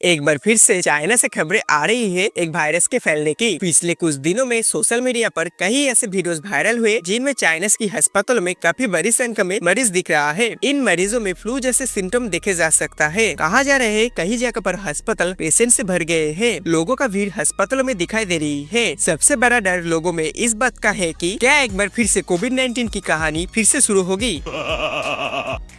एक बार फिर से चाइना से खबरें आ रही है एक वायरस के फैलने की। पिछले कुछ दिनों में सोशल मीडिया पर कई ऐसे वीडियोस वायरल हुए जिनमें चाइना की अस्पतालों में काफी बड़ी संख्या में मरीज दिख रहा है। इन मरीजों में फ्लू जैसे सिम्टम देखे जा सकता है। कहा जा रहा है कई जगह पर अस्पताल पेशेंट से भर गए हैं। लोगों का भीड़ अस्पतालों में दिखाई दे रही है। सबसे बड़ा डर लोगों में इस बात का है कि क्या एक बार फिर से कोविड-19 की कहानी फिर से शुरू होगी।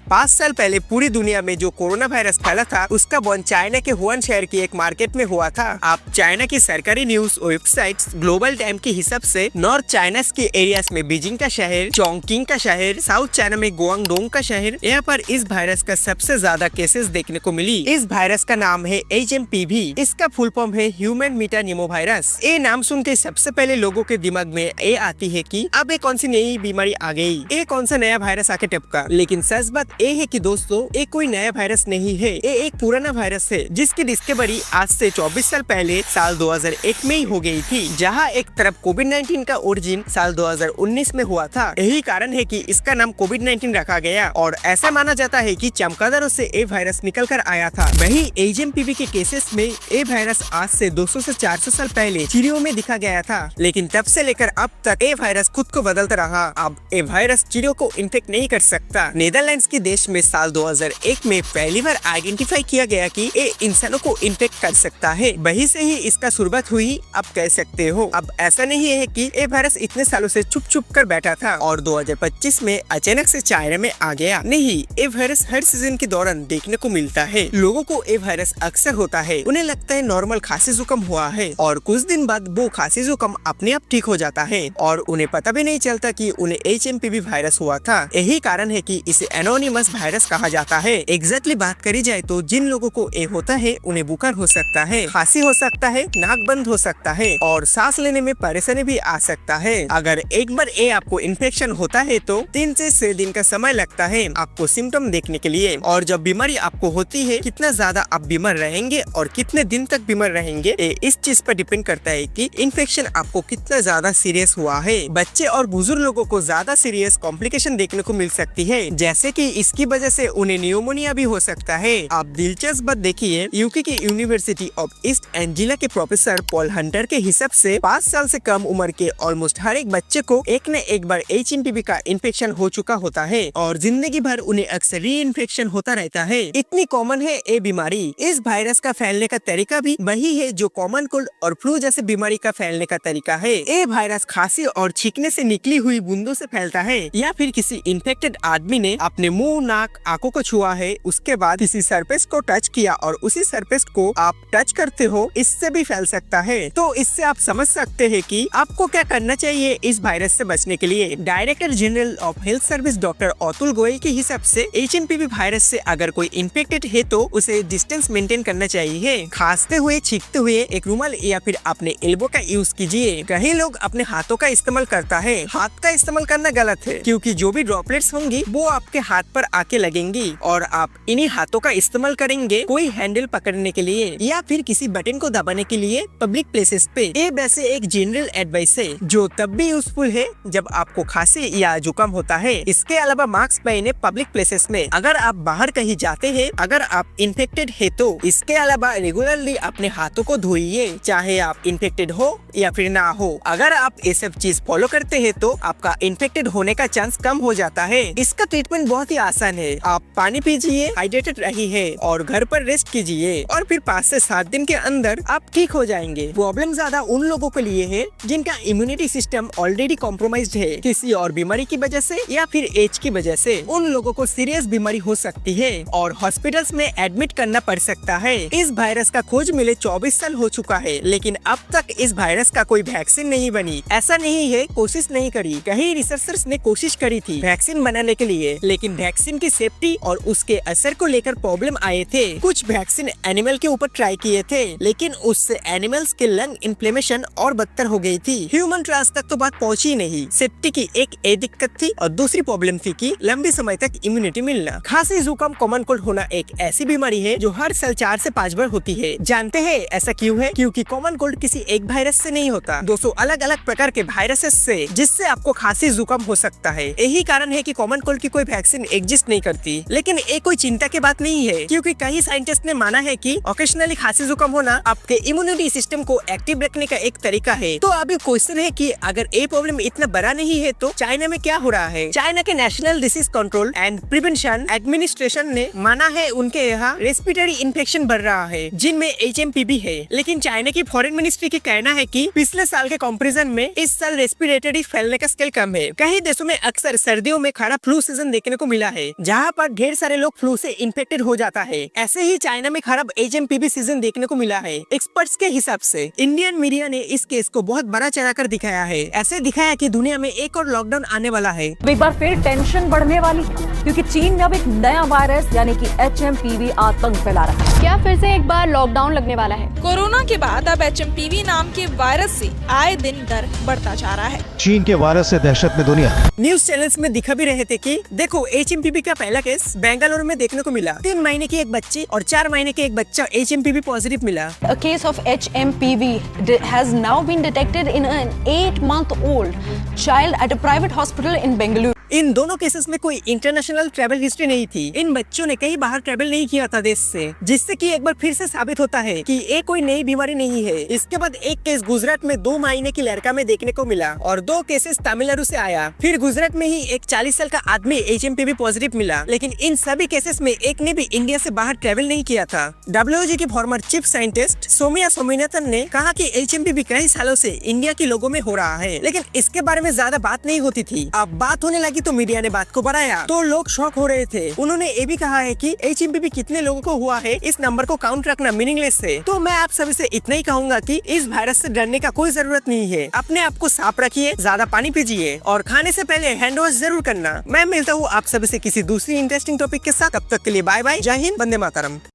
5 साल पहले पूरी दुनिया में जो कोरोना वायरस फैला था उसका बॉर्न चाइना के वुहान शहर की एक मार्केट में हुआ था। अब चाइना की सरकारी न्यूज वेबसाइट ग्लोबल टाइम के हिसाब से नॉर्थ चाइना के एरियाज में बीजिंग का शहर, चोंगकिंग का शहर, साउथ चाइना में गुआंगडोंग का शहर, यहाँ पर इस वायरस का सबसे ज्यादा केसेस देखने को मिली। इस वायरस का नाम है HMPV। इसका फुल फॉर्म है ह्यूमन मेटानिमो वायरस। ये नाम सुन के सबसे पहले लोगों के दिमाग में ये आती है कि अब एक कौन सी नई बीमारी आ गई, ये कौन सा नया वायरस आके टपका। लेकिन सच बात ये है कि दोस्तों ये कोई नया वायरस नहीं है, ये एक पुराना वायरस है जिसकी डिस्कवरी आज से 24 साल पहले साल 2001 में ही हो गई थी। जहां एक तरफ कोविड-19 का ओरिजिन साल 2019 में हुआ था। यही कारण है कि इसका नाम कोविड-19 रखा गया और ऐसा माना जाता है कि चमगादड़ों से ये वायरस निकल कर आया था। वही HMPV के केसेस में ये वायरस आज से 200 से 400 साल पहले चिड़ियों में दिखा गया था। लेकिन तब से लेकर अब तक ये वायरस खुद को बदलता रहा। अब ये वायरस चिड़ियों को इन्फेक्ट नहीं कर सकता। नीदरलैंड्स के देश में साल 2001 में पहली बार आइडेंटिफाई किया गया कि ये इंसानों को इन्फेक्ट कर सकता है। वहीं से ही इसका शुरुआत हुई, आप कह सकते हो। अब ऐसा नहीं है कि ये वायरस इतने सालों से चुप चुप कर बैठा था और 2025 में अचानक से चाइना में आ गया। नहीं, ये वायरस हर सीजन के दौरान देखने को मिलता है। लोगों को ये वायरस अक्सर होता है, उन्हें लगता है नॉर्मल खांसी जुकाम हुआ है और कुछ दिन बाद वो खांसी जुकाम अपने आप ठीक हो जाता है और उन्हें पता भी नहीं चलता कि उन्हें HMPV वायरस हुआ था। यही कारण है कि इसे एनोनिमस वायरस कहा जाता है। एग्जैक्टली बात करी जाए तो जिन लोगों को ये होता है उन्हें बुखार हो सकता है, खांसी हो सकता है, नाक बंद हो सकता है और सांस लेने में परेशानी भी आ सकता है। अगर एक बार ये आपको इन्फेक्शन होता है तो 3 से 6 दिन का समय लगता है आपको सिम्टम देखने के लिए। और जब बीमारी आपको होती है कितना ज्यादा आप बीमार रहेंगे और कितने दिन तक बीमार रहेंगे ये इस चीज पर डिपेंड करता है कि इन्फेक्शन आपको कितना ज्यादा सीरियस हुआ है। बच्चे और बुजुर्ग लोगों को ज्यादा सीरियस कॉम्प्लिकेशन देखने को मिल सकती है, जैसे कि इसकी वजह से उन्हें न्यूमोनिया भी हो सकता है। आप दिलचस्प बात देखिए, यूके की यूनिवर्सिटी ऑफ ईस्ट एंजिला के प्रोफेसर पॉल हंटर के हिसाब से 5 साल से कम उम्र के ऑलमोस्ट हर एक बच्चे को एक न एक बार HMPV का इन्फेक्शन हो चुका होता है और जिंदगी भर उन्हें अक्सर री इन्फेक्शन होता रहता है। इतनी कॉमन है ये बीमारी। इस वायरस का फैलने का तरीका भी वही है जो कॉमन कोल्ड और फ्लू जैसे बीमारी का फैलने का तरीका है। ये वायरस खांसी और छींकने से निकली हुई बूंदों से फैलता है या फिर किसी इन्फेक्टेड आदमी ने अपने मुंह, नाक, आंखों को छुआ है, उसके बाद किसी सरफेस को टच किया और उसी सरफेस को आप टच करते हो, इससे भी फैल सकता है। तो इससे आप समझ सकते हैं कि आपको क्या करना चाहिए इस वायरस से बचने के लिए। Director general of health service doctor Atul Goyal के हिसाब से HMPV वायरस से अगर कोई इन्फेक्टेड है तो उसे डिस्टेंस मेंटेन करना चाहिए। खांसते हुए, छींकते हुए एक रुमाल या फिर अपने एल्बो का यूज कीजिए। कई लोग अपने हाथों का इस्तेमाल करता है। हाथ का इस्तेमाल करना गलत है क्योंकि जो भी ड्रॉपलेट्स होंगी वो आपके हाथ पर आके लगेंगी और आप इन्हीं हाथों का इस्तेमाल करेंगे कोई हैंडल पकड़ने के लिए या फिर किसी बटन को दबाने के लिए पब्लिक प्लेसेस पे। ये वैसे एक जनरल एडवाइस है जो तब भी यूजफुल है जब आपको खांसी या जुकाम होता है। इसके अलावा मास्क पहने पब्लिक प्लेसेस में अगर आप बाहर कहीं जाते हैं अगर आप इन्फेक्टेड है तो। इसके अलावा रेगुलरली अपने हाथों को धोइए, चाहे आप इन्फेक्टेड हो या फिर ना हो। अगर आप ये सब चीज फॉलो करते हैं तो आपका इन्फेक्टेड होने का चांस कम हो जाता है। इसका ट्रीटमेंट बहुत ही आसान है। आप पानी पीजिए, हाइड्रेटेड रहिए और घर पर रेस्ट कीजिए और फिर 5 से 7 दिन के अंदर आप ठीक हो जाएंगे। प्रॉब्लम ज्यादा उन लोगों के लिए है जिनका इम्यूनिटी सिस्टम ऑलरेडी कॉम्प्रोमाइज्ड है किसी और बीमारी की वजह से या फिर एज की वजह से। उन लोगों को सीरियस बीमारी हो सकती है और हॉस्पिटल्स में एडमिट करना पड़ सकता है। इस वायरस का खोज मिले 24 साल हो चुका है लेकिन अब तक इस वायरस का कोई वैक्सीन नहीं बनी। ऐसा नहीं है कोशिश नहीं करी, कई रिसर्चर्स ने कोशिश करी थी वैक्सीन बनाने के लिए लेकिन वैक्सीन की सेफ्टी और उसके असर को लेकर प्रॉब्लम आए थे। कुछ वैक्सीन एनिमल के ऊपर ट्राई किए थे लेकिन उससे एनिमल्स के लंग इन्फ्लेमेशन और बदतर हो गई थी। ह्यूमन ट्रायल्स तक तो बात पहुंची नहीं। सेफ्टी की एक ये दिक्कत थी और दूसरी प्रॉब्लम थी कि लंबे समय तक इम्यूनिटी मिलना। खांसी, जुकाम, कॉमन कोल्ड होना एक ऐसी बीमारी है जो हर साल 4 से 5 बार होती है। जानते हैं ऐसा क्यों है? क्योंकि कॉमन कोल्ड किसी एक वायरस से नहीं होता, 200 अलग अलग प्रकार के वायरसेस से, जिससे आपको खांसी जुकाम हो सकता है। यही कारण है कि कॉमन कोल्ड की कोई वैक्सीन एक एग्जिस्ट नहीं करती। लेकिन ये कोई चिंता की बात नहीं है, क्योंकि कई साइंटिस्ट ने माना है कि ओकेशनली खांसी जुकाम होना आपके इम्यूनिटी सिस्टम को एक्टिव रखने का एक तरीका है। तो अभी क्वेश्चन है कि अगर ये प्रॉब्लम इतना बड़ा नहीं है तो चाइना में क्या हो रहा है। चाइना के national disease control and prevention administration ने माना है उनके यहाँ रेस्पिरेटरी इन्फेक्शन बढ़ रहा है, जिनमें HMPV है। लेकिन चाइना की फॉरेन मिनिस्ट्री की कहना है कि पिछले साल के कंपैरिजन में इस साल रेस्पिरेटरी फैलने का स्केल कम है। कई देशों में अक्सर सर्दियों में खराब फ्लू सीजन देखने को मिला है, जहाँ पर ढेर सारे लोग फ्लू से इन्फेक्टेड हो जाता है। ऐसे ही चाइना में खराब HMPV सीजन देखने को मिला है। एक्सपर्ट्स के हिसाब से इंडियन मीडिया ने इस केस को बहुत बड़ा चढ़ाकर दिखाया है। ऐसे दिखाया कि दुनिया में एक और लॉकडाउन आने वाला है। एक बार फिर टेंशन बढ़ने वाली है, क्योंकि चीन में अब एक नया वायरस यानी कि HMPV आतंक फैला रहा है। क्या फिर से एक बार लॉकडाउन लगने वाला है? कोरोना के बाद अब HMPV नाम के वायरस से आए दिन डर बढ़ता जा रहा है। चीन के वायरस से दहशत में दुनिया। न्यूज चैनल्स में दिखा भी रहे थे कि देखो HMPV का पहला केस बेंगलुरु में देखने को मिला। 3 महीने की एक बच्ची और 4 महीने के एक बच्चा HMPV पॉजिटिव मिला। A case of HMPV has now been detected in an 8-month-old child at a private hospital in Bengaluru. इन दोनों केसेस में कोई इंटरनेशनल ट्रैवल हिस्ट्री नहीं थी। इन बच्चों ने कहीं बाहर ट्रैवल नहीं किया था देश से, जिससे कि एक बार फिर से साबित होता है कि ये कोई नई बीमारी नहीं है। इसके बाद एक केस गुजरात में 2 महीने की लड़का में देखने को मिला और 2 केसेस तमिलनाडु से आया। फिर गुजरात में ही एक 40 साल का आदमी HMPV पॉजिटिव मिला। लेकिन इन सभी केसेस में एक ने भी इंडिया से बाहर ट्रैवल नहीं किया था। WHO की फॉर्मर चीफ साइंटिस्ट सोमिया स्वामीनाथन ने कहा कि HMPV कई सालों से इंडिया के लोगों में हो रहा है, लेकिन इसके बारे में ज्यादा बात नहीं होती थी। अब बात होने लगी तो मीडिया ने बात को बढ़ाया तो लोग शॉक हो रहे थे। उन्होंने ये भी कहा है कि HMPV कितने लोगों को हुआ है, इस नंबर को काउंट रखना मीनिंगलेस है। तो मैं आप सभी से इतना ही कहूंगा कि इस वायरस से डरने का कोई जरूरत नहीं है। अपने आप को साफ रखिए, ज्यादा पानी पीजिए और खाने से पहले हैंड वॉश जरूर करना। मैं मिलता हूँ आप सभी से किसी दूसरी इंटरेस्टिंग टॉपिक के साथ। तब तक के लिए बाय बाय। जय हिंद, वंदे मातरम।